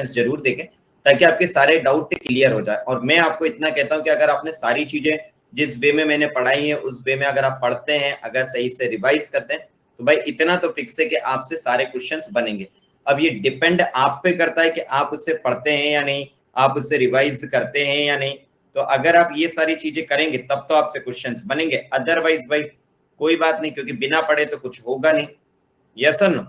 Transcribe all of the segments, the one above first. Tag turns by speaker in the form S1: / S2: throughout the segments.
S1: जरूर देखें ताकि आपके सारे डाउट क्लियर हो जाए। और मैं आपको इतना कहता हूं कि अगर आपने सारी चीजें जिस वे में मैंने पढ़ाई है उस वे में अगर आप पढ़ते हैं, अगर सही से रिवाइज करते हैं, तो भाई इतना तो फिक्स है कि आपसे सारे क्वेश्चंस बनेंगे। अब ये डिपेंड आप पे करता है कि आप उससे पढ़ते हैं या नहीं, आप उससे रिवाइज करते हैं या नहीं। तो अगर आप ये सारी चीजें करेंगे तब तो आपसे क्वेश्चंस बनेंगे, अदरवाइज भाई कोई बात नहीं, क्योंकि बिना पढ़े तो कुछ होगा नहीं। यस और नो?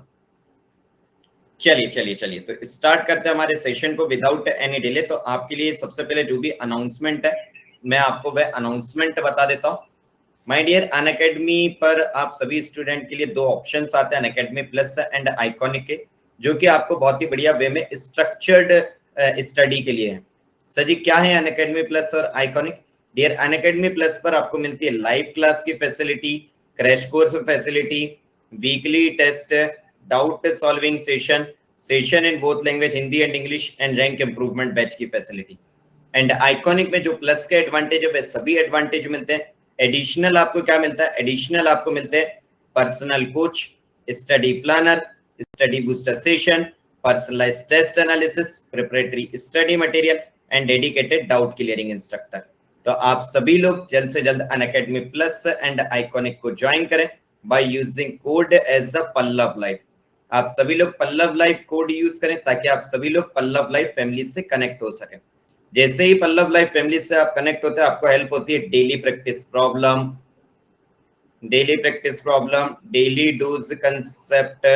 S1: चलिए तो स्टार्ट करते हैं हमारे सेशन को विदाउट एनी डिले। तो आपके लिए सबसे पहले जो भी अनाउंसमेंट है मैं आपको वह अनाउंसमेंट बता देता हूँ। माय डियर, अनअकैडमी पर आप सभी स्टूडेंट के लिए दो ऑप्शंस आते हैं, अनअकैडमी प्लस एंड आइकॉनिक के, जो कि आपको बहुत ही बढ़िया वे में स्ट्रक्चर्ड स्टडी के लिए है। सर जी क्या है अनअकैडमी प्लस और आइकॉनिक? डियर, अनअकैडमी प्लस पर आपको मिलती है लाइव क्लास की facility, crash course facility, weekly test, doubt solving session in both language Hindi and English, and rank improvement batch की फैसिलिटी। एंड आइकॉनिक में जो प्लस के एडवांटेज है वे सभी एडवांटेज मिलते हैं। एडिशनल आपको क्या मिलता है? एडिशनल आपको मिलते हैं personal coach, study planner, study booster session, personalised test analysis, preparatory study material and dedicated doubt clearing instructor. तो आप सभी लोग जल्द से जल्द अनअकैडमी प्लस एंड आइकॉनिक को ज्वाइन करें by using code as a Pallav life. आप सभी लोग पल्लव लाइफ कोड यूज करें ताकि आप सभी लोग पल्लव लाइफ फैमिली से कनेक्ट हो सके। जैसे ही पल्लव लाइफ फैमिली से आप कनेक्ट होते हैं आपको हेल्प होती है daily practice problem, daily dose concept,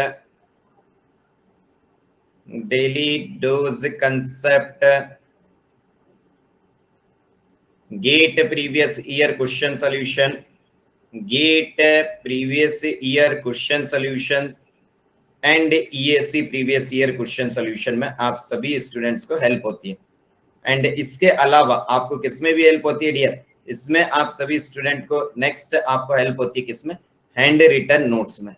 S1: GATE previous year question solution, and ESC previous year question solution में आप सभी स्टूडेंट्स को हेल्प होती है। एंड इसके अलावा आपको किसमें भी हेल्प होती है डियर? इसमें आप सभी स्टूडेंट को नेक्स्ट आपको हेल्प होती है किसमें? हैंड रिटन नोट्स में।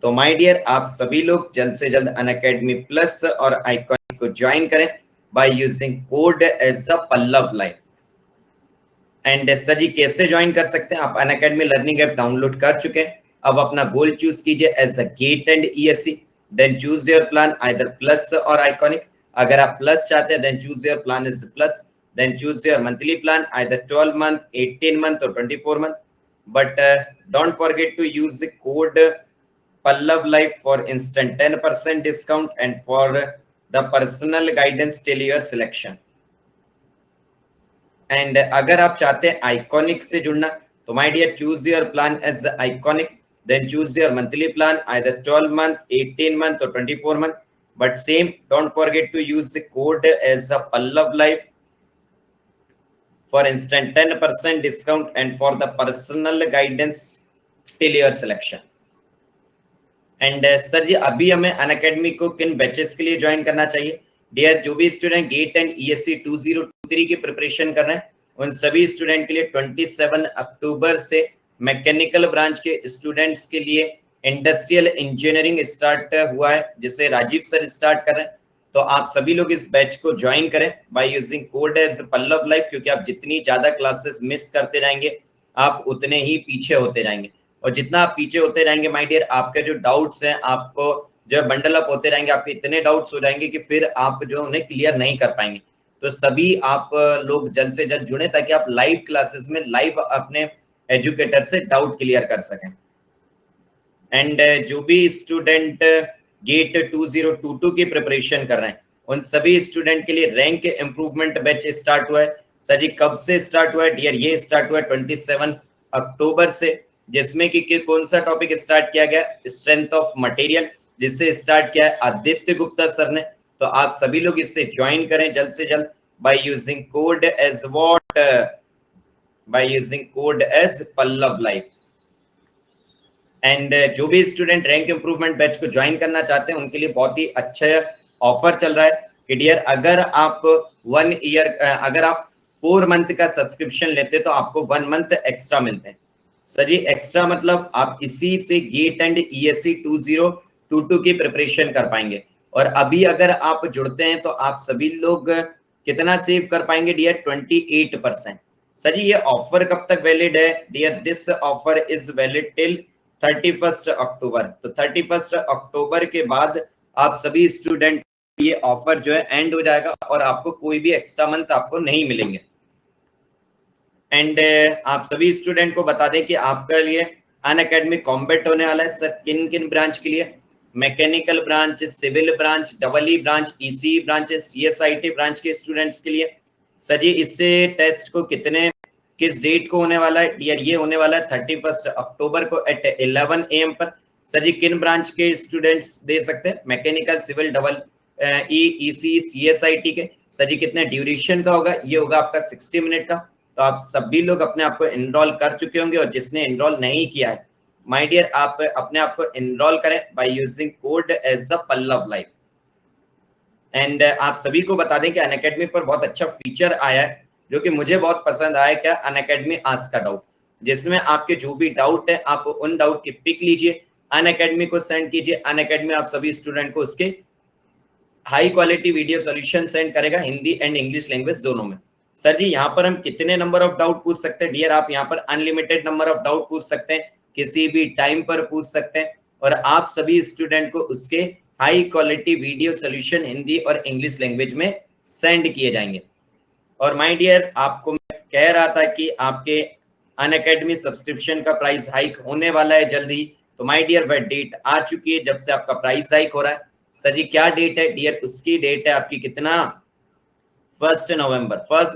S1: तो माय डियर, आप सभी लोग जल्द से जल्द अनअकैडमी प्लस और आइकॉनिक को ज्वाइन करें by using code as a Pallav life. And sir ji कैसे ज्वाइन कर सकते हैं? आप अनअकैडमी लर्निंग ऐप डाउनलोड कर चुके हैं, अब अपना गोल चूज कीजिए as a GATE and ESC, then choose your plan either plus और आइकॉनिक। अगर आप प्लस चाहते हैं then choose your plan is plus, then choose your monthly plan either 12 month, 18 month और 24 month. But don't forget to use code Pallav life for instant 10% discount and for the personal guidance till your selection. And अगर आप चाहते हैं iconic से जुड़ना तो my dear choose your plan as Iconic, then choose your monthly plan either 12 month, 18 month और 24 month. But same don't forget to use the code as a Pallav life for instant 10% discount and for the personal guidance till your selection. And sir ji अभी हमें Unacademy को किन batches के लिए join करना चाहिए? Dear, जो भी स्टूडेंट गेट एंड ईएससी 2023 की प्रिपरेशन कर रहे हैं उन सभी स्टूडेंट के लिए 27 अक्टूबर से मैकेनिकल ब्रांच के स्टूडेंट्स के लिए इंडस्ट्रियल इंजीनियरिंग स्टार्ट हुआ है जिसे राजीव सर स्टार्ट कर रहे हैं। तो आप सभी लोग इस बैच को ज्वाइन करें by using code as Pallav life, क्योंकि आप जितनी ज्यादा क्लासेस मिस करते जाएंगे आप उतने ही पीछे होते जाएंगे, और जितना आप पीछे होते रहेंगे माय डियर आपके जो डाउट्स हैं आपको जो बंडल अप होते रहेंगे, आपके इतने डाउट्स हो जाएंगे कि फिर आप जो उन्हें क्लियर नहीं कर पाएंगे। तो सभी आप लोग जल्द से जल्द जुड़े ताकि आप लाइव क्लासेस में लाइव अपने एजुकेटर से डाउट क्लियर कर सकें। एंड जो भी स्टूडेंट गेट 2022 की प्रिपरेशन कर रहे हैं उन सभी स्टूडेंट के लिए रैंक इंप्रूवमेंट बैच स्टार्ट हुआ है। सर जी कब से स्टार्ट हुआ है? डियर ये स्टार्ट हुआ है 27 अक्टूबर से, जिसमें कि कौन सा टॉपिक स्टार्ट किया गया? स्ट्रेंथ ऑफ मटेरियल, जिससे स्टार्ट किया है आदित्य गुप्ता सर ने। तो आप सभी लोग इससे ज्वाइन करें जल्द से जल्द by using code as what? By using code as Pallav life. And जो भी स्टूडेंट रैंक इंप्रूवमेंट बैच को ज्वाइन करना चाहते हैं उनके लिए बहुत ही अच्छा ऑफर चल रहा है कि डियर अगर आप 1 ईयर अगर आप 4 मंथ का सब्सक्रिप्शन लेते तो आपको 1 मंथ एक्स्ट्रा मिलते हैं। सर जी एक्स्ट्रा मतलब आप इसी से गेट एंड ईएससी 2022 की प्रिपरेशन कर पाएंगे। और अभी अगर आप जुड़ते हैं तो आप सभी लोग कितना सेव कर पाएंगे डियर? 28%। सर जी ये ऑफर कब तक वैलिड है? Dear this offer is valid till 31 October. तो 31 अक्टूबर के बाद आप सभी स्टूडेंट ये ऑफर जो है एंड हो जाएगा और आपको कोई भी एक्स्ट्रा मंथ आपको नहीं मिलेंगे। एंड आप सभी स्टूडेंट को बता दें कि आपके लिए अनअकैडमी कॉम्बैट होने वाला है सर। किन किन ब्रांच के लिए? Mechanical branch, civil branch, double E branch, EC branch, CSIT branch के स्टूडेंट्स के लिए। सर जी इससे टेस्ट को किस डेट को होने वाला है? डियर ये होने वाला है 31 अक्टूबर को एट 11 AM पर। सर जी किन ब्रांच के स्टूडेंट्स दे सकते हैं? Mechanical, civil, double EC, CSIT के। सर जी कितने ड्यूरेशन का होगा? ये होगा आपका 60 मिनट का। तो आप सभी लोग अपने आप को एनरोल कर चुके होंगे और जिसने एनरोल नहीं किया है माय डियर आप अपने आप को एनरोल करें by using code as a Pallav life. And आप सभी को बता दें कि अनअकैडमी पर बहुत अच्छा फीचर आया है जो कि मुझे बहुत पसंद आया। क्या? अनअकैडमी आस्क का डाउट, जिसमें आपके जो भी डाउट है आप उन डाउट की पिक लीजिए, अनअकैडमी को सेंड कीजिए। अनअकैडमी आप सभी स्टूडेंट को उसके high quality video solution send करेगा हिंदी एंड इंग्लिश लैंग्वेज दोनों में। सर जी यहाँ पर हम कितने नंबर ऑफ डाउट पूछ सकते हैं? डियर आप यहाँ पर अनलिमिटेड नंबर ऑफ डाउट पूछ सकते हैं, किसी भी टाइम पर पूछ सकते हैं और आप सभी स्टूडेंट को उसके high quality video solution Hindi और इंग्लिश लैंग्वेज में सेंड किए जाएंगे। और माय डियर आपको मैं कह रहा था कि आपके अनअकैडमी सब्सक्रिप्शन का प्राइस हाइक होने वाला है जल्दी। तो माय डियर वह डेट आ चुकी है जब से आपका प्राइस हाइक हो रहा है। सर जी क्या डेट है? डियर उसकी डेट है आपकी कितना? 1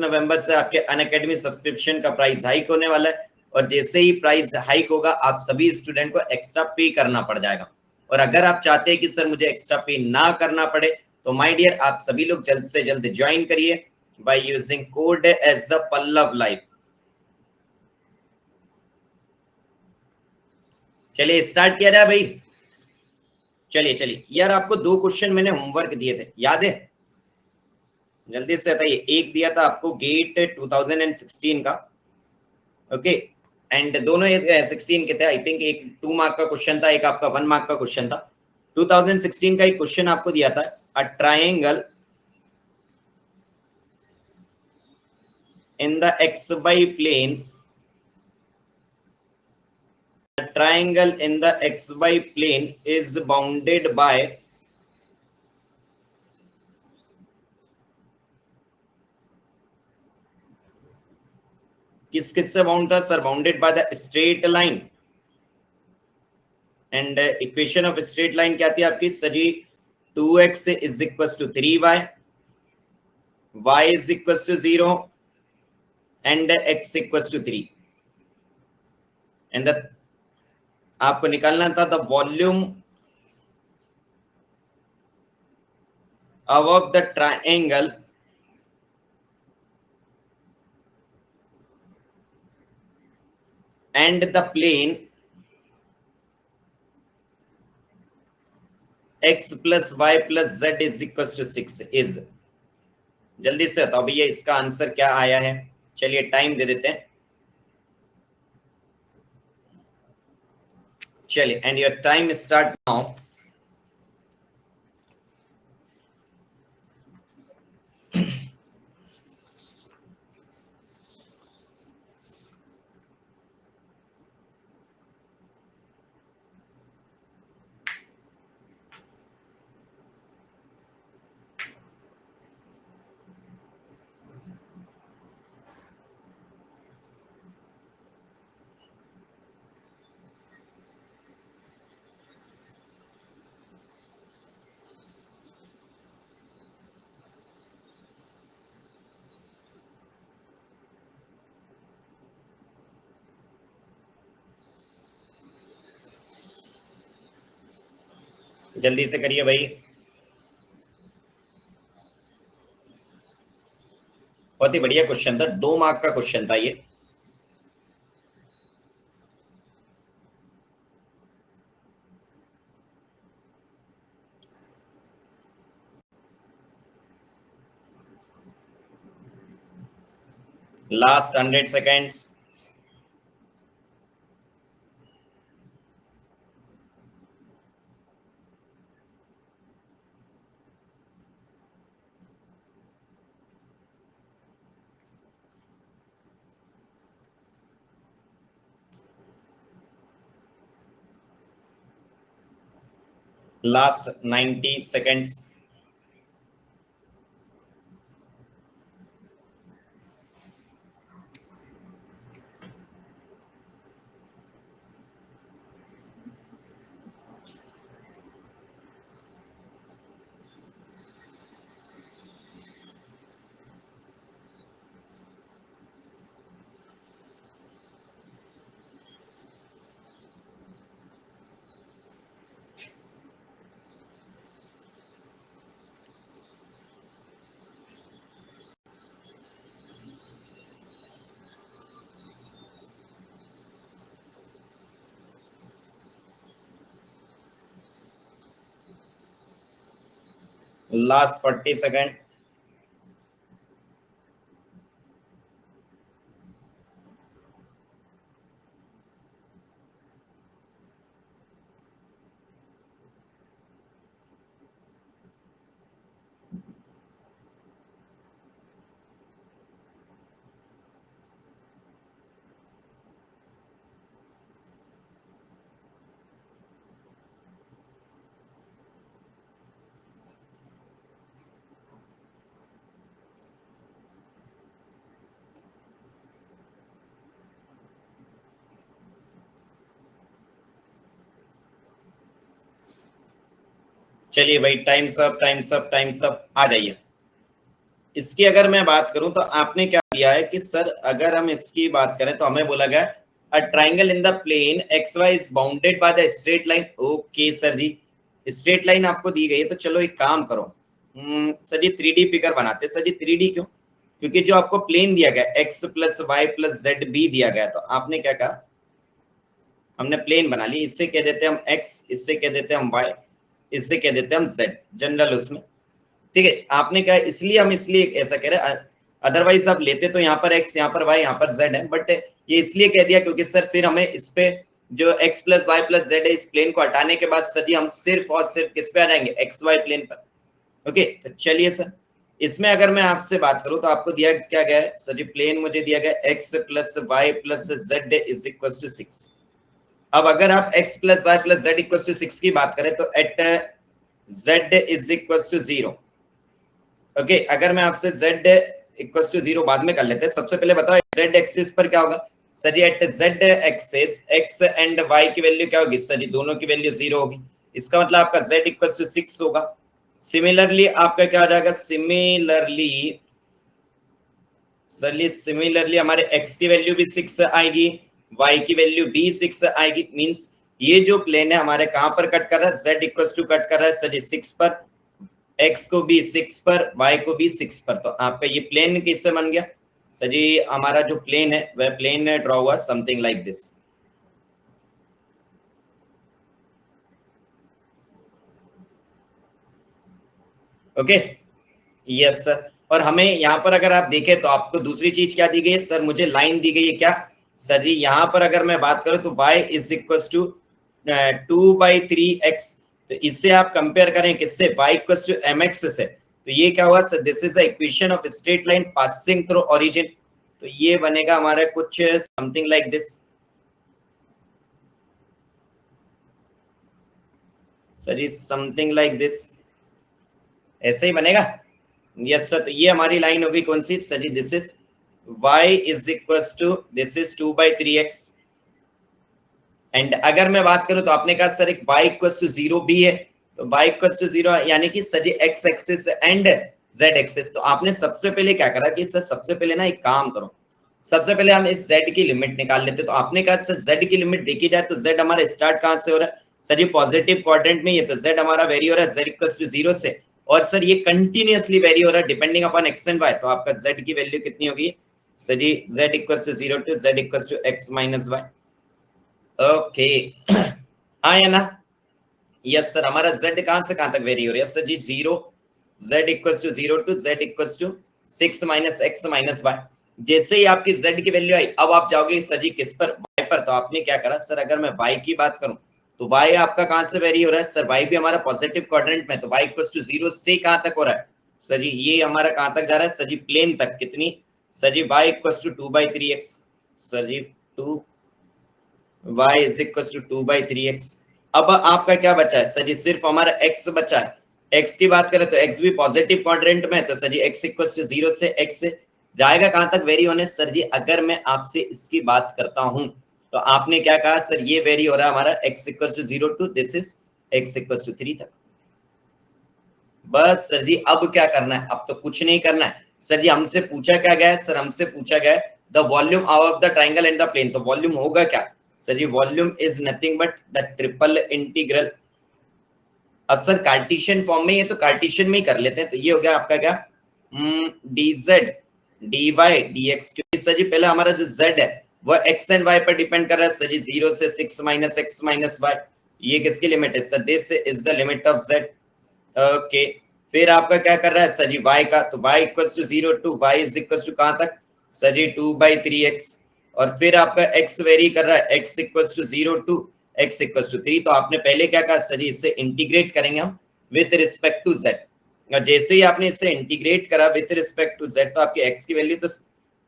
S1: नवंबर से आपके अनअकैडमी सब्सक्रिप्शन का प्राइस हाइक होने वाला है और जैसे ही प्राइस हाइक होगा आप सभी स्टूडेंट को एक्स्ट्रा पे करना पड़ जाएगा। और अगर आप चाहते हैं कि सर मुझे एक्स्ट्रा पे ना करना पड़े तो माय डियर आप सभी लोग जल्द से जल्द ज्वाइन करिए by using code as a Pallav life. चलिए स्टार्ट किया जाए भाई। चलिए चलिए यार आपको 2 क्वेश्चन मैंने होमवर्क दिए थे, याद है? जल्दी से बताइए। एक दिया था आपको गेट 2016 का, ओके, एंड दोनों 16 के थे आई थिंक। एक 2 मार्क का क्वेश्चन था, एक आपका 1 मार्क का क्वेश्चन था। 2016 का एक क्वेश्चन आपको दिया था, a triangle in the x y plane, a triangle in the xy plane is bounded by किस से बाउंड था sir? Bounded by the straight line. And equation of straight line क्या थी आपकी sir ji? 2x is equal to 3y, y is equal to 0 and x equal to 3। And आपको निकालना था the volume above the triangle and the plane x plus y plus z is equals to 6 is। जल्दी से बताओ भैया इसका answer क्या आया है? चलिए टाइम दे देते हैं। चलिए and your time start now. जल्दी से करिए भाई। बहुत ही बढ़िया क्वेश्चन था, 2 मार्क का क्वेश्चन था ये। Last 100 seconds. Last 90 seconds. Last 40 second. चलिए भाई, टाइम सब टाइम सब टाइम सब आ जाइए। इसकी अगर मैं बात करूं तो आपने क्या किया है कि सर अगर हम इसकी बात करें तो हमें बोला गया a triangle in the plane x y is bounded by the straight line. Okay sir ji, straight line आपको दी गई है तो चलो एक काम करो, सर जी 3D फिगर बनाते। सर जी 3D क्यों? क्योंकि जो आपको प्लेन दिया गया x plus y plus z भी दिया गया, तो आपने क्या कहा, हमने प्लेन बना ली, इससे कह देते हैं हम एक्स, इससे कह देते हैं हम वाई, इससे कह देते हैं हम जेड जनरल उसमें। ठीक है, आपने कहा इसलिए हम इसलिए ऐसा कह रहे हैं, अदरवाइज आप लेते तो यहाँ पर एक्स, यहाँ पर वाई, यहाँ पर जेड है, बट ये इसलिए कह दिया क्योंकि सर फिर हमें इस पे जो x plus y plus z है इस प्लेन को हटाने के बाद सर जी हम सिर्फ और सिर्फ किस पे आ जाएंगे, एक्स वाई प्लेन पर। ओके, तो चलिए सर इसमें अगर मैं आपसे बात करूं तो आपको दिया क्या गया है सर जी, प्लेन मुझे दिया गया x plus y plus z is equal to 6। अब अगर आप x plus y plus z equal to 6 की बात करें तो at z is equal to 0। Okay, अगर मैं आपसे z इक्वल टू 0 बाद में कर लेते हैं, सबसे पहले बताओ z एक्सिस पर क्या होगा। Sir ji at z axis x and y की वैल्यू क्या होगी, सर जी दोनों की वैल्यू 0 होगी, इसका मतलब आपका z इक्वल टू 6 होगा। सिमिलरली आपका क्या हो जाएगा, सिमिलरली हमारे x की वैल्यू भी 6 आएगी, y की वैल्यू भी 6 आएगी। मींस ये जो प्लेन है हमारे कहां पर कट कर रहा है, z इक्वल टू कट कर रहा है सर जी 6 पर, x को भी 6 पर, y को भी 6 पर। तो आपका ये प्लेन किससे बन गया सर जी, हमारा जो प्लेन है वह प्लेन ड्रॉ हुआ something like this. Okay, yes sir. और हमें यहाँ पर अगर आप देखें तो आपको दूसरी चीज क्या दी गई है, सर मुझे लाइन दी गई है क्या, सर जी यहाँ पर अगर मैं बात करूं तो y is equal to 2/3x। तो इससे आप कंपेयर करें किससे, y इक्वल टू mx से, तो ये क्या हुआ sir, this is a equation of straight line passing through origin. तो ये बनेगा हमारा कुछ something like this. Sir ji something like this, ऐसे ही बनेगा। यस सर, तो ये हमारी लाइन होगी कौन सी sir ji, this is y is equal to this is 2/3x। And अगर मैं बात करूं तो आपने कहा सर एक y इक्वल टू 0 भी है, तो y इक्वल टू 0 यानी कि sir ji x axis and z axis. तो आपने सबसे पहले क्या करा कि सर सबसे पहले ना एक काम करो, सबसे पहले हम इस z की लिमिट निकाल लेते। तो आपने कहा सर z की लिमिट देखी जाए तो z हमारा स्टार्ट कहां से हो रहा है, सर जी पॉजिटिव क्वाड्रेंट में, ये तो z हमारा वेरी हो रहा है z इक्वल टू 0 से, और सर ये कंटिन्यूअसली वेरी हो रहा है depending upon x and y। तो आपका z की वैल्यू कितनी होगी sir ji, z equal to 0 to z equal to x minus y। Okay, हाँ या ना, यस सर। हमारा z कहां से कहां तक वेरी हो रहा है sir ji, 0, z equal to 0 to z equal to 6 minus x minus y। जैसे ही आपकी z की वैल्यू आई अब आप जाओगे सर जी किस पर, y पर। तो आपने क्या करा सर, अगर मैं y की बात करूं तो y आपका कहां से वेरी हो रहा है सर, y भी हमारा पॉजिटिव क्वाड्रेंट में, तो y इक्वल टू 0 से कहां तक हो रहा है सर जी, ये हमारा कहां तक जा रहा है सर जी, प्लेन तक। कितनी sir ji, y equal to 2/3x, sir ji 2, y is equal to 2/3x। अब आपका क्या बचा है सर जी, सिर्फ हमारा x बचा है। x की बात करें तो x भी पॉजिटिव क्वाड्रेंट में, तो sir ji x equal to 0 से x से जाएगा कहां तक वेरी होने सर जी, अगर मैं आपसे इसकी बात करता हूं तो आपने क्या कहा सर, ये वेरी हो रहा है हमारा x equal to 0 to this is x equal to 3 तक। बस सर जी अब क्या करना है, अब तो कुछ नहीं करना है सर जी। हमसे पूछा क्या गया है सर, हमसे पूछा गया है the volume of the triangle and the plane. तो वॉल्यूम होगा क्या sir ji, volume is nothing but the triple integral. अब सर कार्टेशियन फॉर्म में, ये तो कार्टेशियन में ही कर लेते हैं। तो ये हो गया आपका क्या, dz dy dx, क्योंकि सर जी पहले हमारा जो z है वो x एंड y पर डिपेंड कर रहा है सर जी, 0 से 6 माइनस x माइनस y। ये किसकी लिमिट है sir, this is the limit of z। Okay, फिर आपका क्या कर रहा है सर जी y का, तो y equal to 0 to y is equal to कहां तक सर जी 2/3x, और फिर आपका x वेरी कर रहा है x equal to 0 to x equal to 3। तो आपने पहले क्या कहा सर जी इससे इंटीग्रेट करेंगे हम विथ रिस्पेक्ट टू z, और जैसे ही आपने इससे इंटीग्रेट करा विथ रिस्पेक्ट टू z तो आपकी x की वैल्यू तो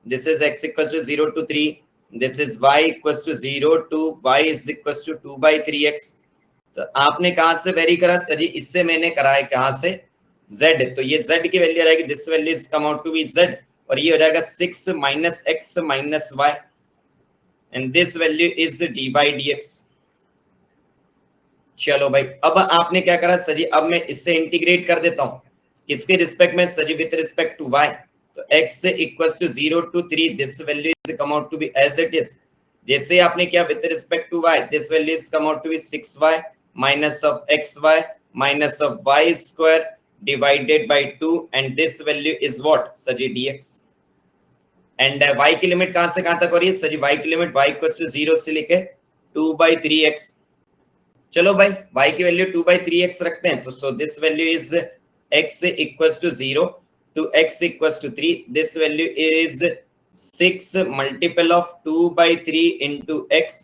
S1: this is x equal to 0 to 3, this is y equal to 0 to y is equal to 2/3x। तो आपने कहां से वेरी करा सर जी, इससे मैंने करा है कहां से z, तो ये z की वैल्यू रहेगी this value is come out to be z, और ये हो जाएगा 6 minus x minus y, and this value is dy dx। चलो भाई, अब आपने क्या करा सर जी, अब मैं इससे इंटीग्रेट कर देता हूं किसके रिस्पेक्ट में sir ji with respect to y, तो x equal to 0 to 3 this value is come out to be as it is, जैसे आपने किया with respect to y this value is come out to be 6y minus of xy minus of y square divided by 2, and this value is what sir ji dx। And y की limit कहां से कहां तक हो रही है sir ji, y की limit y equal to 0 से लेके 2/3x। चलो भाई y की वैल्यू 2/3x रखते हैं, तो so this value is x equals to 0 to x equals to 3, this value is 6 multiple of 2/3 into x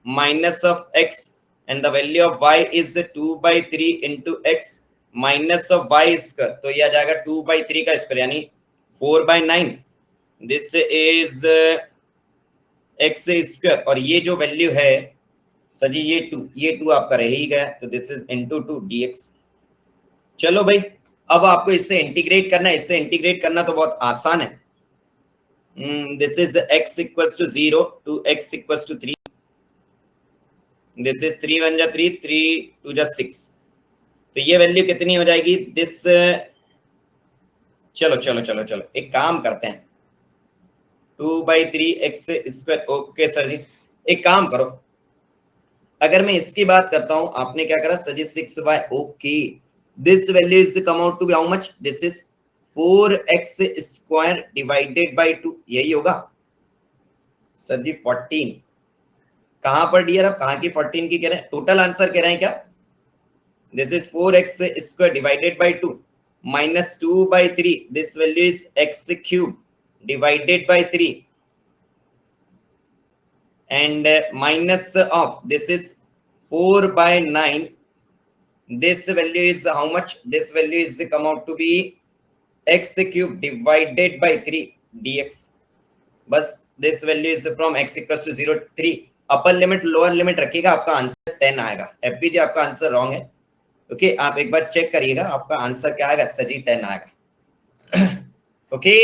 S1: minus of x, and the value of y is 2/3 into x minus of y square, तो ये आ जाएगा 2/3 का square यानी 4/9, this is x square, और ये जो value है सर जी ये टू आपका रह ही गया, तो दिस इज इनटू 2 dx। चलो भाई, अब आपको इससे इंटीग्रेट करना है, इससे इंटीग्रेट करना तो बहुत आसान है। This is x equals to 0 to x equals to 3, this is 3 1 जा 3 3 2 जा 6, तो ये वैल्यू कितनी हो जाएगी दिस, चलो चलो चलो चलो एक काम करते हैं 2/3x स्क्वायर, ओके सर जी एक काम करो, अगर मैं इसकी बात करता हूं आपने क्या करा sir ji 6y, okay this value is come out to be how much, this is 4x square divided by 2, यही होगा सर जी 14। कहां पर डियर आप कहां की 14 की कह रहे हैं, टोटल आंसर कह रहे हैं क्या, this is 4x square divided by 2 minus 2/3, this value is x cube divided by 3, and minus of this is 4/9, this value is how much, this value is come out to be x cube divided by 3 dx, बस this value is from x equals to 0 3, upper limit lower limit रखिएगा आपका answer 10 आएगा। एफपीजी आपका answer wrong है, okay आप एक बार check करिएगा आपका आंसर क्या आएगा सजी 10 आएगा। ओके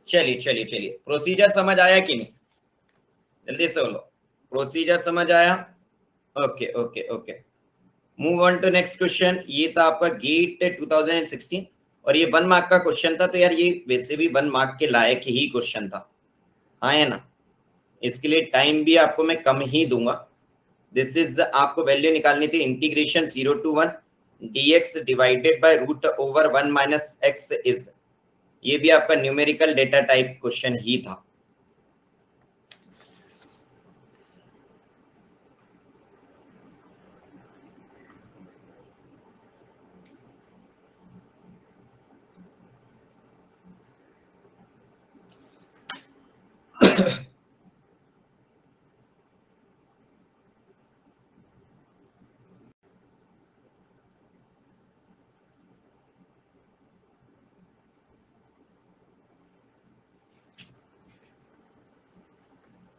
S1: चलिए चलिए चलिए, प्रोसीजर समझ आया कि नहीं, जल्दी से बोलो प्रोसीजर समझ आया, okay okay okay move on to next question. ये था आपका गेट 2016 और ये 1 मार्क का क्वेश्चन था, तो यार ये वैसे भी 1 मार्क के लायक ही क्वेश्चन था, हाँ है ना, इसके लिए टाइम भी आपको मैं कम ही दूंगा। दिस इज आपको वैल्यू निकालनी थी integration 0 to 1 dx divided by root over 1 minus x is, ये भी आपका न्यूमेरिकल डेटा टाइप क्वेश्चन ही था।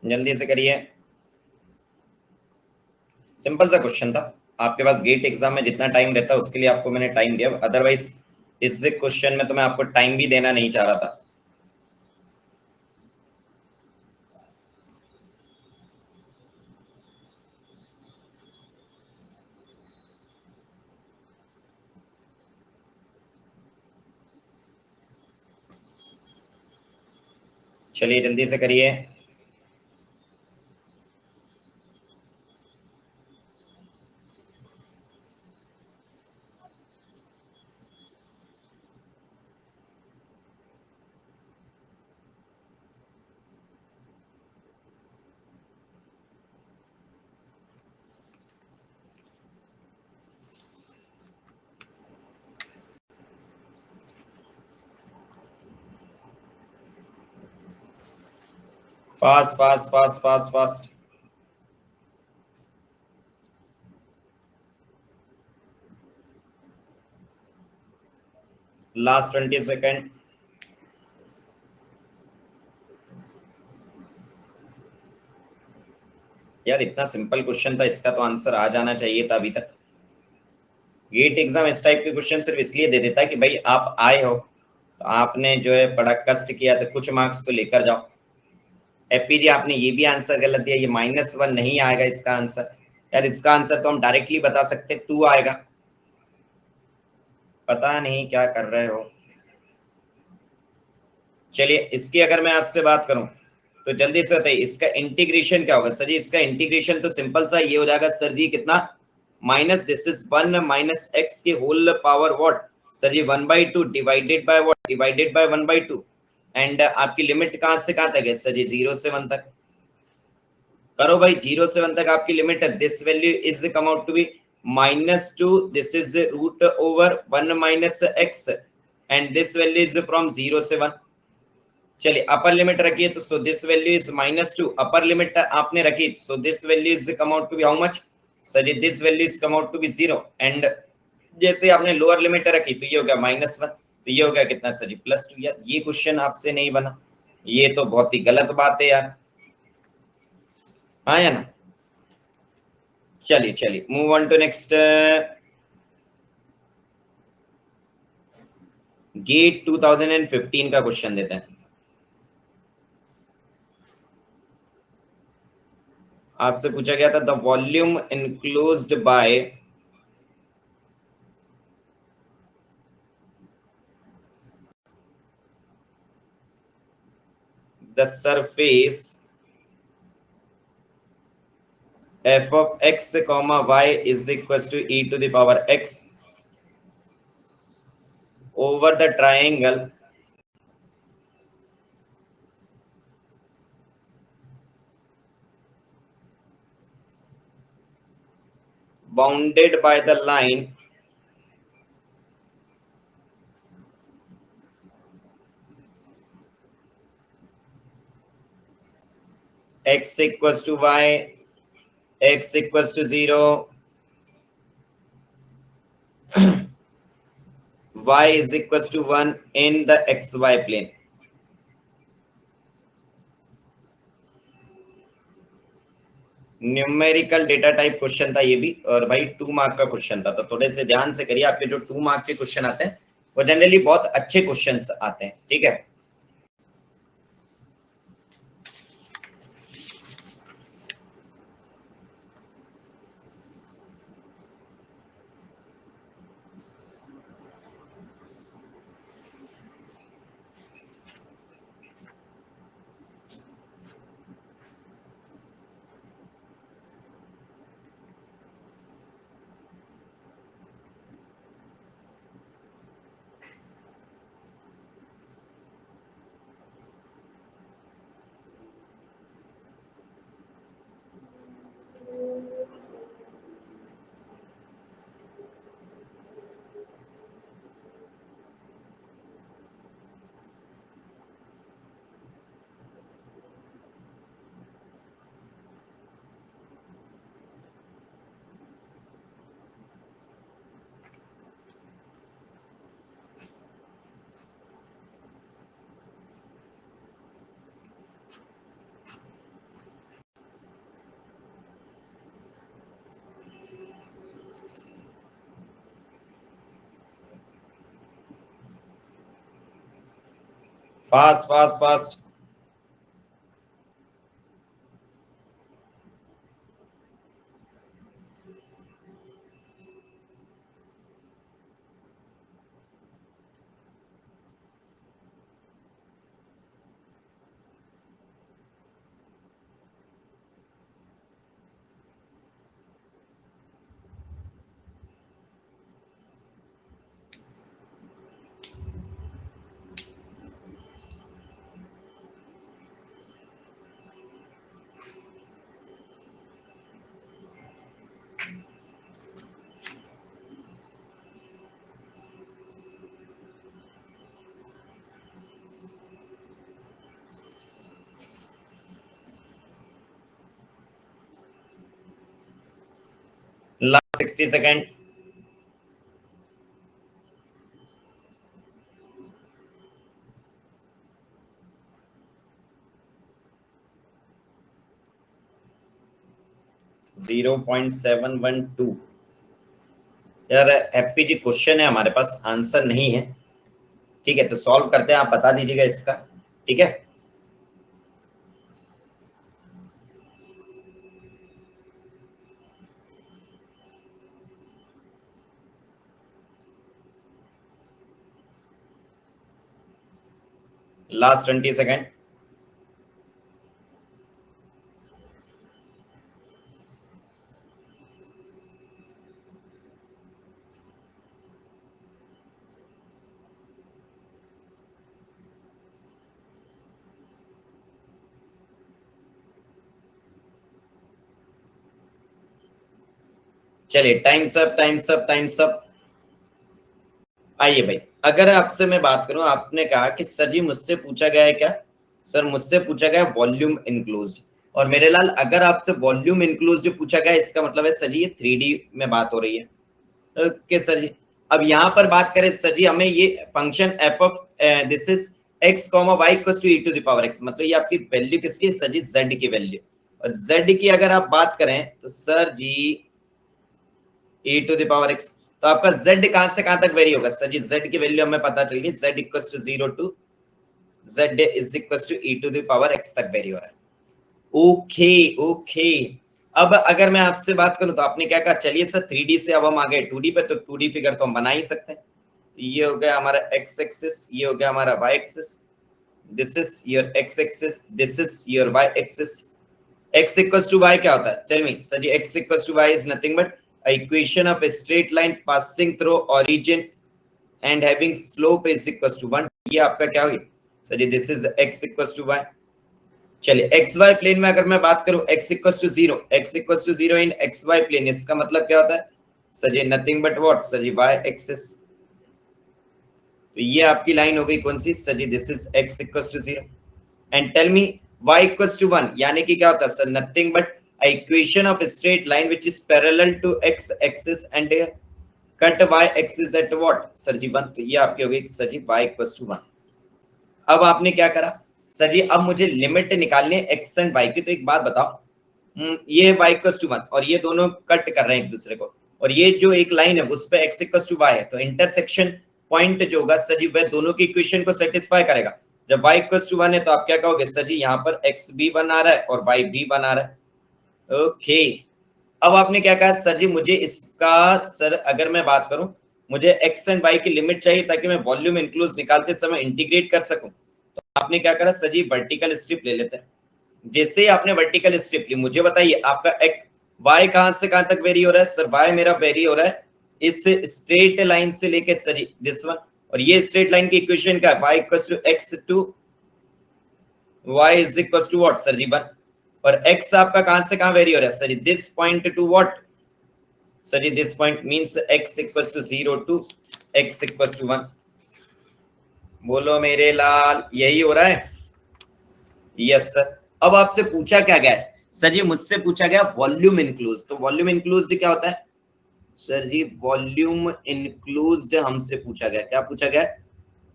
S1: जल्दी से करिए, सिंपल सा क्वेश्चन था, आपके पास गेट एग्जाम में जितना टाइम रहता है उसके लिए आपको मैंने टाइम दिया, अदरवाइज इस क्वेश्चन में तो मैं आपको टाइम भी देना नहीं चाह रहा था। चलिए जल्दी से करिए, fast fast fast fast fast. Last 20 second. यार इतना सिंपल क्वेश्चन था, इसका तो आंसर आ जाना चाहिए था अभी तक। गेट एग्जाम इस टाइप के क्वेश्चन सिर्फ इसलिए दे देता है कि भाई आप आए हो तो आपने जो है बड़ा कष्ट किया, तो कुछ मार्क्स तो लेकर जाओ। एपी जी आपने ये भी आंसर गलत दिया, ये -1 नहीं आएगा इसका आंसर। यार इसका आंसर तो हम डायरेक्टली बता सकते, 2 आएगा। पता नहीं क्या कर रहे हो। चलिए इसकी अगर मैं आपसे बात करूं तो जल्दी से बताइए इसका इंटीग्रेशन क्या होगा। सर जी इसका इंटीग्रेशन तो सिंपल सा ये हो जाएगा सर जी, कितना, minus this is 1 minus x के whole power what sir ji 1/2 divided by what, divided by 1/2। And आपकी लिमिट कहां से कहां तक है सर जी, 0 से 1 तक। करो भाई, 0 से 1 तक आपकी लिमिट है। This value is come out to be -2, this is root over 1 minus x, and this value is from 0 से 1। चलिए अपर लिमिट रखिए, तो so this value is -2, upper limit आपने रखी, so this value is come out to be how much sir, this value is come out to be 0। And जैसे आपने lower limit रखी तो ये हो गया -1, तो ये हो गया कितना सर जी +2। यार ये क्वेश्चन आपसे नहीं बना, ये तो बहुत ही गलत बात है यार, हाँ या ना। चलिए चलिए move on to next. GATE 2015 का क्वेश्चन देते हैं। आपसे पूछा गया था the volume enclosed by the surface f of x comma y is equals to e to the power x over the triangle bounded by the line x equals to y, x equals to 0, y is equals to 1 in the xy plane। Numerical data type question था ये भी, और भाई 2 mark का question था, तो थोड़े से ध्यान से करिए। आपके जो 2 मार्क के क्वेश्चन आते हैं वो जनरली बहुत अच्छे क्वेश्चंस आते हैं, ठीक है। Fast fast fast. 60 second. Zero 0.712 यार हैप्पी जी, क्वेश्चन है हमारे पास, आंसर नहीं है। ठीक है, तो सॉल्व करते हैं, आप बता दीजिएगा इसका। ठीक है, लास्ट 20 सेकेंड। चलिए, time's up, time's up, time's up. आइए भाई, अगर आपसे मैं बात करूं, आपने कहा कि सर जी मुझसे पूछा गया है क्या? सर मुझसे पूछा गया वॉल्यूम इनक्लोज। और मेरे लाल, अगर आपसे वॉल्यूम इनक्लोज जो पूछा गया, इसका मतलब है सर जी ये 3D में बात हो रही है। ओके सर जी, अब यहाँ पर बात करें सर जी, हमें ये function F of this is x comma Y equals to E to the power x, मतलब ये आपकी वैल्यू किसकी है सर जी? जेड की वैल्यू। और जेड की अगर आप बात करें तो sir ji e to the power x, तो आपका z कहां से कहां तक वेरी होगा सर जी? z की वैल्यू हमें पता चल गई, z equals to 0 to z is equals to e to the power x तक वेरी हो रहा है। ओके ओके, अब अगर मैं आपसे बात करूं तो आपने क्या कहा? चलिए सर 3D से अब हम आ गए 2D पे, तो 2D फिगर तो हम बना ही सकते हैं। ये हो गया हमारा x एक्सिस, ये हो गया हमारा y axis, this is your x axis, this is your y axis. x equals to y क्या होता है? Tell me, sir ji x equals to y is nothing but a equation of a straight line passing through origin and having slope is equals to 1। ये आपका क्या होगी sir ji? This is x equals to y। चलिए x y plane में अगर मैं बात करूं, x equals to 0, x equals to 0 in x y plane, इसका मतलब क्या होता है sir ji? Nothing but what sir ji? y axis. तो ये आपकी लाइन हो गई कौन सी sir ji? This is x equals to 0। And tell me y equals to 1, यानी कि क्या होता है sir? Nothing but a equation of a straight line which is parallel to x axis and cut y axis at what sir ji? 1। तो ये आपकी हो गई sir ji y equals to 1। अब आपने क्या करा सर जी? अब मुझे लिमिट निकालनी है x एंड y की। तो एक बात बताओ, ये y equals to 1 और ये दोनों कट कर रहे हैं एक दूसरे को, और ये जो एक लाइन है उस पे x equals to y है, तो इंटरसेक्शन पॉइंट जो होगा सर जी वह दोनों की इक्वेशन को सेटिस्फाई करेगा। जब y equals to 1 है तो आप क्या कहोगे सर जी? यहाँ पर x भी 1 आ रहा है और y भी 1 आ रहा है। ओके, अब आपने क्या कहा सर जी? मुझे इसका सर अगर मैं बात करूं, मुझे x एंड y की लिमिट चाहिए ताकि मैं वॉल्यूम इंक्लूज निकालते समय इंटीग्रेट कर सकूं। तो आपने क्या करा सर जी? वर्टिकल स्ट्रिप ले लेते हैं। जैसे ही आपने वर्टिकल स्ट्रिप ली, मुझे बताइए आपका एक y कहां से कहां तक वेरी हो रहा है सर? y मेरा वेरी हो रहा है इस स्ट्रेट लाइन से लेके सर जी दिस वन, और ये स्ट्रेट लाइन की इक्वेशन क्या है? y equals to x to y is equals to what sir ji? 1। और x आपका कहां से कहां वेरी हो रहा है sir ji? This point to what sir ji? This point means x equals to 0 to x equals to 1। बोलो मेरे लाल, यही हो रहा है? Yes sir. अब आपसे पूछा क्या गया है सर जी? मुझसे पूछा गया वॉल्यूम इंक्लूज। तो वॉल्यूम इंक्लूज क्या होता है सर जी? वॉल्यूम इंक्लूज्ड हमसे पूछा गया, क्या पूछा गया?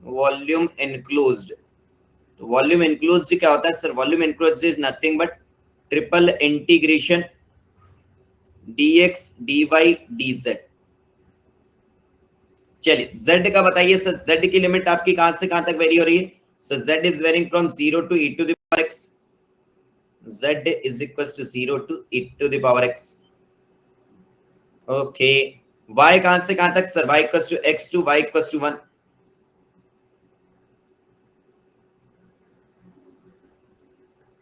S1: Volume enclosed. तो वॉल्यूम इंक्लूज्ड क्या होता है sir? Volume enclosed is nothing but triple integration dx dy dz। चलिए z का बताइए सर, z की लिमिट आपकी कहां से कहां तक वेरी हो रही है sir? z is varying from 0 to e to the power x, z is equals to 0 to e to the power x। Okay, y कहां से कहां तक sir? y equals to x to y equals to 1।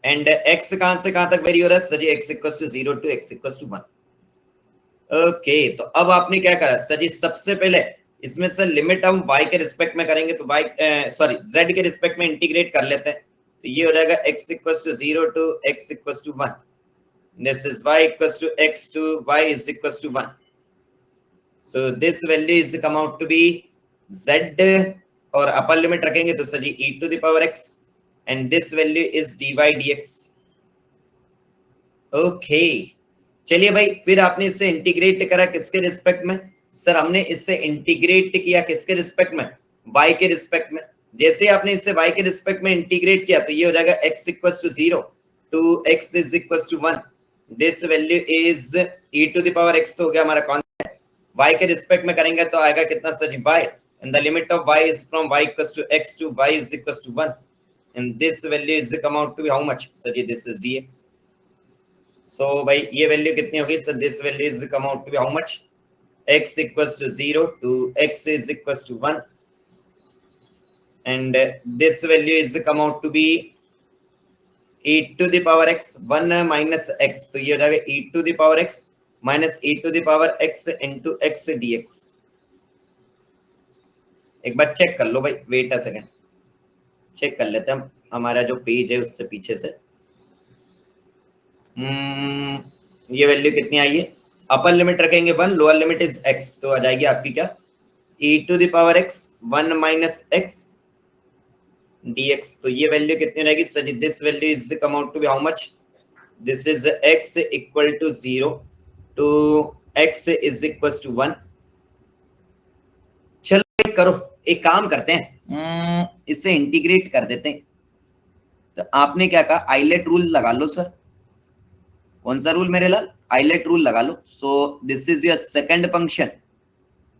S1: And x कहां से कहां तक vary हो रहा है sir ji? x equals to 0 to x equals to 1। Okay, तो अब आपने क्या करा सर जी? सबसे पहले इसमें से लिमिट हम y के रिस्पेक्ट में करेंगे, तो y सॉरी z के रिस्पेक्ट में इंटीग्रेट कर लेते हैं। तो ये हो जाएगा x equals to 0 to x equals to 1। This is y equals to x to y is equals to 1। So this value is come out to be z, और अपर लिमिट रखेंगे तो sir ji e to the power x, and this value is dy dx। Okay, चलिए भाई, फिर आपने इससे integrate करा किसके रिस्पेक्ट में? सर हमने इससे इंटीग्रेट किया किसके रिस्पेक्ट में? y के रिस्पेक्ट में। जैसे आपने इससे y के रिस्पेक्ट में इंटीग्रेट किया तो ये हो जाएगा x equals to 0 to x is equals to 1, this value is e to the power x, तो हो गया हमारा कौन y के रिस्पेक्ट में करेंगे तो आएगा कितना sir ji? y, and the limit of y is from y equals to x to y is equals to 1, and this value is come out to be how much? Sir ji this is dx. So भाई ये value कितनी होगी sir? This value is come out to be how much? x equals to 0 to x is equals to 1, and this value is come out to be e to the power x 1 minus x, तो ये हो जाएगा e to the power x minus e to the power x into x dx. एक बार check कर लो भाई, wait a second, check कर लेते हैं हम हमारा जो पेज है उससे पीछे से। ये वैल्यू कितनी आई है? अपर लिमिट रखेंगे 1, लोअर लिमिट इज x, तो आ जाएगी आपकी क्या? e to the power x 1 minus x dx, तो ये वैल्यू कितनी रहेगी sir ji? This value is come out to be how much? This is x equal to 0 to x is equal to 1। चलो करो, एक काम करते हैं, इसे इंटीग्रेट कर देते हैं। तो आपने क्या कहा? आइलेट रूल लगा लो सर। कौन सा रूल मेरे लाल? आइलेट रूल लगा लो। So this is your second function,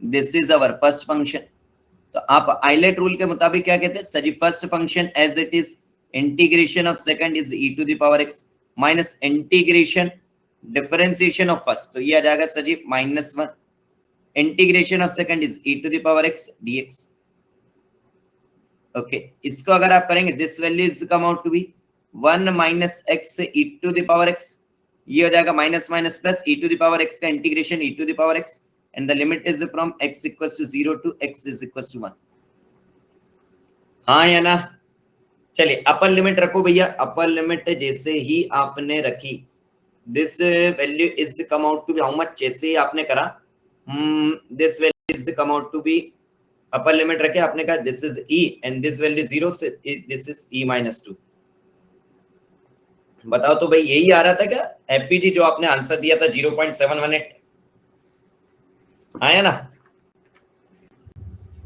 S1: this is our first function. तो आप आइलेट रूल के मुताबिक क्या कहते हैं sir ji? First function as it is integration of second is e to the power x minus integration differentiation of first, तो ये आ जाएगा sir ji -1, integration of second is e to the power x dx। Okay, इसको अगर आप करेंगे this value is come out to be 1 minus x e to the power x, ये हो जाएगा minus minus plus e to the power x का integration e to the power x, and the limit is from x equals to 0 to x is equals to 1। हाँ या ना? चलिए upper limit रखो भैया। अपर लिमिट जैसे ही आपने रखी, this value is come out to be how much? जैसे ही आपने करा this value is come out to be, upper limit रखे आपने कहा this is e and this value 0 से दिस इज e माइनस 2। बताओ तो भाई यही आ रहा था क्या हैप्पी जी जो आपने आंसर दिया था 0.718? आया ना?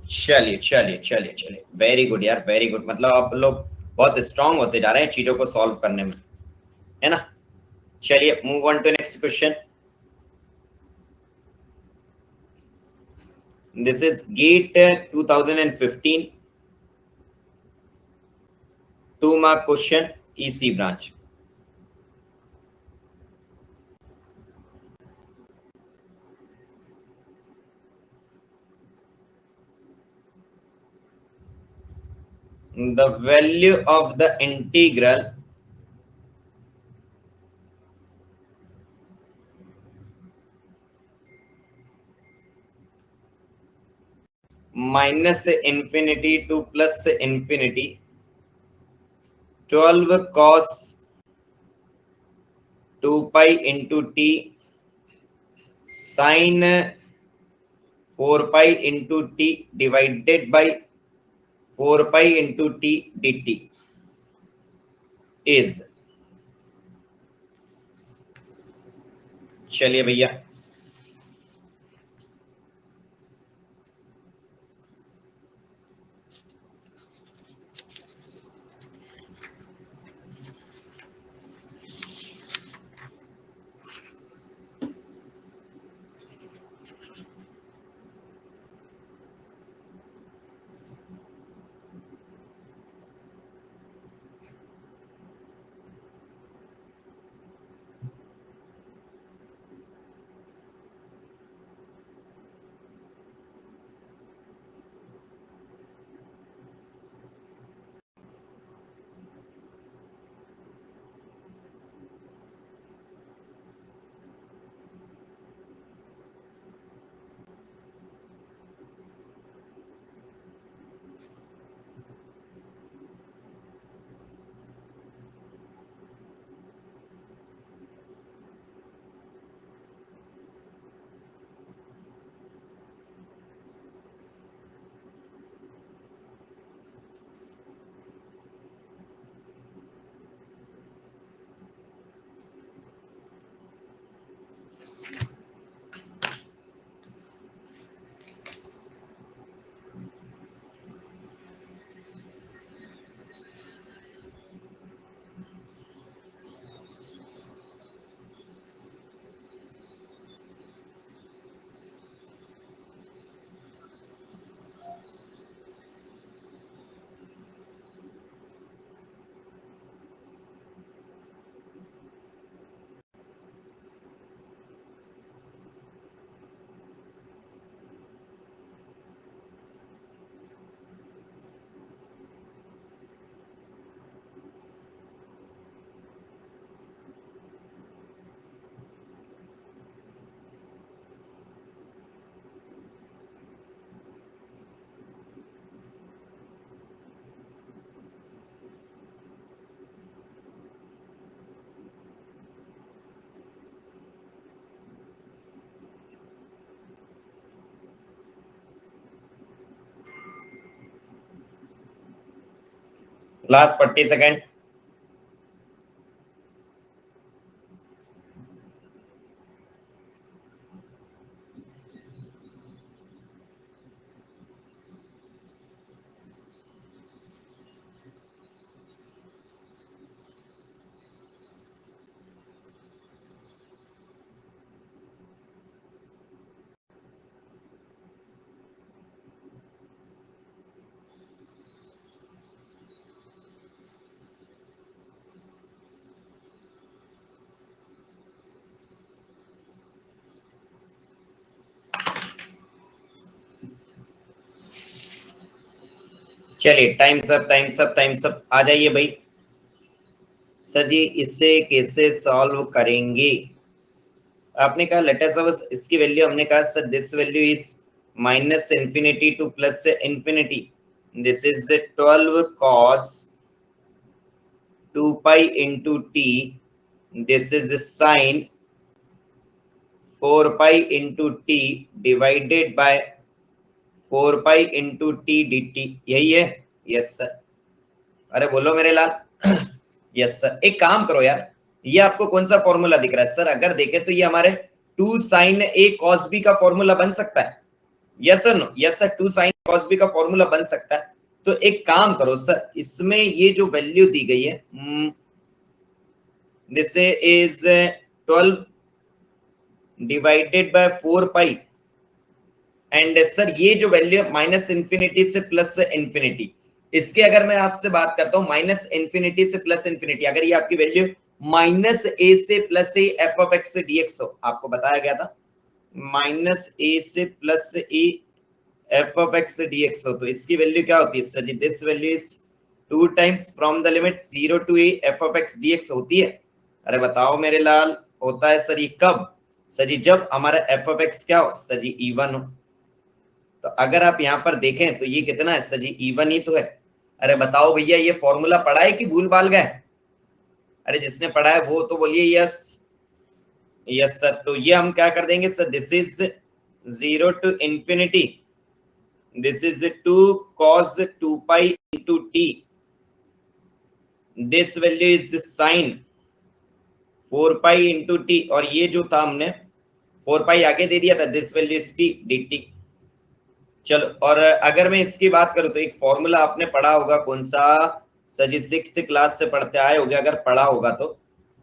S1: चलिए चलिए चलिए चलिए, वेरी गुड यार, वेरी गुड। मतलब आप लोग बहुत स्ट्रांग होते जा रहे हैं चीजों को सॉल्व करने में, है ना? चलिए move on to next question. This is GATE 2015 2 mark question, EC branch. The value of the integral minus infinity to plus infinity 12 cos 2 pi into t sin 4 pi into t divided by 4 pi into t dt is। चलिए भैया, last 40 second. चलिए time's up, time's up, time's up. आ जाइए भाई। Sir जी इससे कैसे solve करेंगे? आपने कहा लेट अस सपोज, इसकी वैल्यू हमने कहा sir this value is minus infinity two plus infinity. This is 12 cos 2 pi into t. This is sin 4 pi into t divided by 4 pi into t dt। यही है? Yes sir. अरे बोलो मेरे लाल। Yes sir. एक काम करो यार, ये आपको कौन सा फॉर्मूला दिख रहा है सर? अगर देखें तो ये हमारे 2 sin a cos b का फॉर्मूला बन सकता है। Yes sir, no? Yes sir, 2 sin cos b का फॉर्मूला बन सकता है। तो एक काम करो सर, इसमें ये जो वैल्यू दी गई है, this is 12 divided by 4 pi, and sir ये जो वैल्यू है माइनस इंफिनिटी से प्लस इंफिनिटी, इसके अगर मैं आपसे बात करता हूं माइनस इंफिनिटी से प्लस इंफिनिटी, अगर ये आपकी वैल्यू माइनस ए से plus a f of x dx हो, आपको बताया गया था माइनस ए से plus a f of x dx हो, तो इसकी वैल्यू क्या होती है sir ji? This value is 2 times from the limit 0 to a f of x dx होती है। अरे बताओ मेरे लाल, होता है सर ये कब? सर जी जब हमारा एफ ऑफ एक्स क्या हो सर जी? इवन हो। तो अगर आप यहाँ पर देखें तो ये कितना है सर जी? इवन ही तो है। अरे बताओ भैया, ये फॉर्मूला पढ़ा है कि भूल भाल गए? अरे जिसने पढ़ा है वो तो बोलिए यस। Yes sir. तो ये हम क्या कर देंगे sir? This is 0 to infinity, this is 2 cos 2 pi into t, this value is sin 4 pi into t, और ये जो था हमने 4 pi आगे दे दिया था, this value is t dt। चलो, और अगर मैं इसकी बात करूं तो एक फॉर्मूला आपने पढ़ा होगा, कौन सा सर जी? 6th क्लास से पढ़ते आए होगे अगर पढ़ा होगा तो,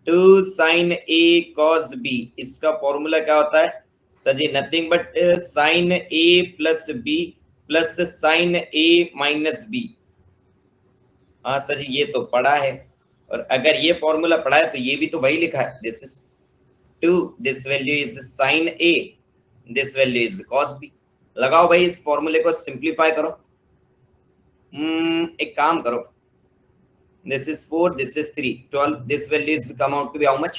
S1: 2 sin a cos b, इसका फॉर्मूला क्या होता है sir ji? Nothing but sin a plus b plus sin a minus b। हाँ सर जी ये तो पढ़ा है, और अगर ये फॉर्मूला पढ़ा है तो ये भी तो वही लिखा है, this is 2, this value is sin a, this value is cos b। लगाओ भाई, इस फॉर्मूले को सिंप्लीफाई करो। एक काम करो, this is 4, this is 3, 12, this value is come out to be how much?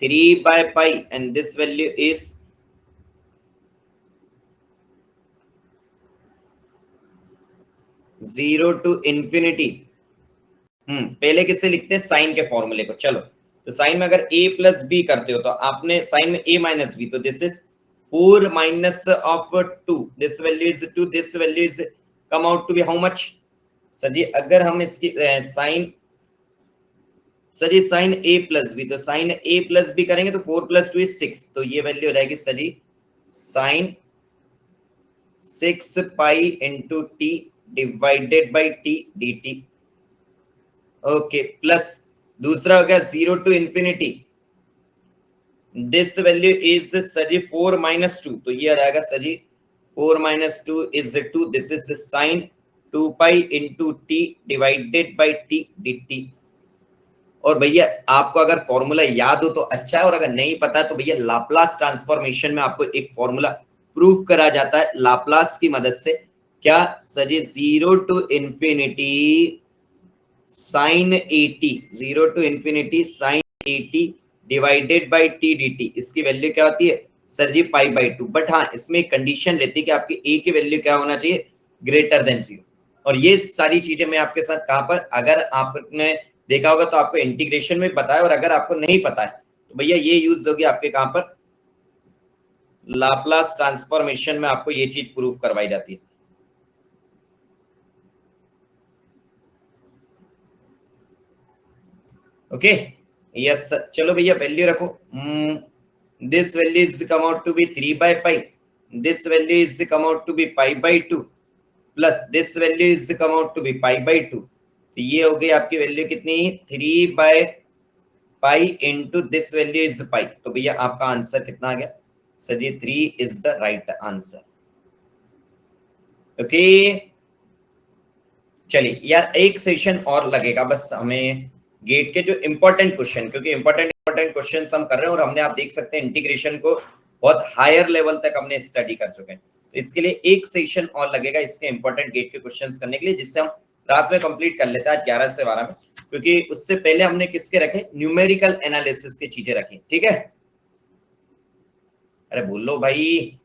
S1: 3 by pi, and this value is 0 to infinity। पहले किससे लिखते हैं? साइन के फॉर्मूले को। चलो, तो साइन में अगर a प्लस बी करते हो तो आपने साइन में a माइनस बी, तो this is 4 minus of 2, this value is 2, this value is come out to be how much sir ji? अगर हम इसकी sine, sir ji sine a plus B, तो साइन a प्लस बी करेंगे तो 4 plus 2 is 6, तो ये value हो जाएगी sir ji sine 6 pi into t divided by t d t. Okay, plus दूसरा हो गया 0 to infinity, this value is sir ji 4 minus 2, तो ये आ जाएगा sir ji 4 minus 2 is 2, this is sine 2 pi into t divided by t d t. और भैया आपको अगर फॉर्मूला याद हो तो अच्छा है, और अगर नहीं पता है तो भैया लाप्लास ट्रांसफॉर्मेशन में आपको एक फॉर्मूला प्रूव करा जाता है लाप्लास की मदद से। क्या sir ji? 0 to infinity sine 80, 0 to infinity sine 80 divided by t d t, इसकी वैल्यू क्या होती है sir ji? Pi by 2। But हाँ, इसमें एक कंडीशन रहती है कि आपकी ए की वैल्यू क्या होना चाहिए? Greater than 0। और ये सारी चीजें मैं आपके साथ कहां पर, अगर आपने देखा होगा तो आपको इंटीग्रेशन में बताया, और अगर आपको नहीं पता है तो भैया ये यूज होगी आपके कहां पर? लाप्लास ट्रांसफॉर्मेशन में आपको ये चीज प्रूफ करवाई जाती है। ओके यस चलो भैया वैल्यू रखो this value is come out to be 3 by pi, this value is come out to be pi by 2 plus this value is come out to be pi by 2, तो ये हो गई आपकी value कितनी 3 by pi into this value is pi, तो भैया आपका answer कितना आ गया sir ji 3 is the right answer. Okay चलिए यार एक सेशन और लगेगा बस हमें गेट के जो इंपॉर्टेंट क्वेश्चन, क्योंकि इंपॉर्टेंट क्वेश्चन हम कर रहे हैं और हमने आप देख सकते हैं इंटीग्रेशन को बहुत हायर लेवल तक हमने स्टडी कर चुके हैं, तो इसके लिए एक सेशन और लगेगा इसके इंपॉर्टेंट गेट के क्वेश्चंस करने के लिए, जिससे हम रात में कंप्लीट कर लेते हैं आज 11 से 12 में, क्योंकि उससे पहले हमने किसके रखे न्यूमेरिकल एनालिसिस की चीजें रखी। ठीक है अरे बोल लो भाई।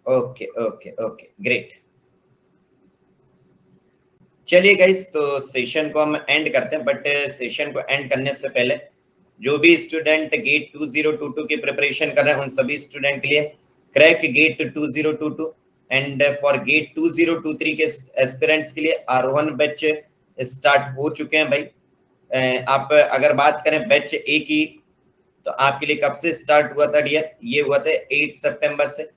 S1: ओके ओके ओके ग्रेट चलिए गाइस तो सेशन को हम एंड करते हैं, बट सेशन को एंड करने से पहले जो भी स्टूडेंट गेट 2022 की प्रिपरेशन कर रहे हैं उन सभी स्टूडेंट के लिए crack GATE 2022 and for GATE 2023 के एस्पिरेंट्स के लिए आरोहण बैच स्टार्ट हो चुके हैं भाई। आप अगर बात करें बैच ए की तो आपके लिए कब से स्टार्ट हुआ था डियर, ये हुआ था 8 सितंबर से,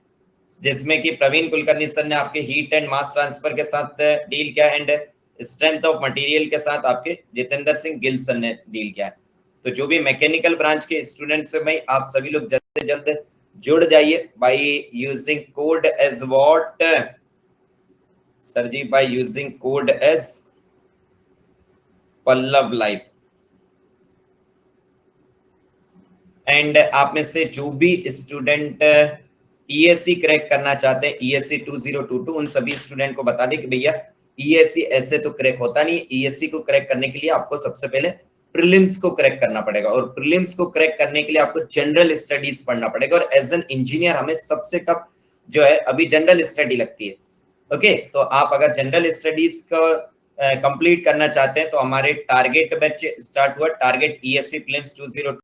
S1: जिसमें कि प्रवीण कुलकर्णी सर ने आपके हीट एंड मास ट्रांसफर के साथ डील किया एंड स्ट्रेंथ ऑफ मटेरियल के साथ आपके जितेंद्र सिंह गिल सर ने डील किया है। तो जो भी मैकेनिकल ब्रांच के स्टूडेंट्स हैं भाई आप सभी लोग जल्द से जल्द जुड़ जाइए by using code as what sir ji, by using code as Pallav live. And आप में से जो भी स्टूडेंट ईएससी क्रैक करना चाहते हैं ईएससी 2022 उन सभी स्टूडेंट को बता दें कि भैया ईएससी ऐसे तो क्रैक होता नहीं, ईएससी को क्रैक करने के लिए आपको सबसे पहले प्रीलिम्स को क्रैक करना पड़ेगा और प्रीलिम्स को क्रैक करने के लिए आपको जनरल स्टडीज पढ़ना पड़ेगा और एज एन इंजीनियर हमें सबसे टफ जो है अभी जनरल स्टडी लगती है। ओके तो आप अगर जनरल स्टडीज को कंप्लीट करना चाहते हैं तो हमारे टारगेट बैच स्टार्ट हुआ, टारगेट ईएससी प्रीलिम्स 2022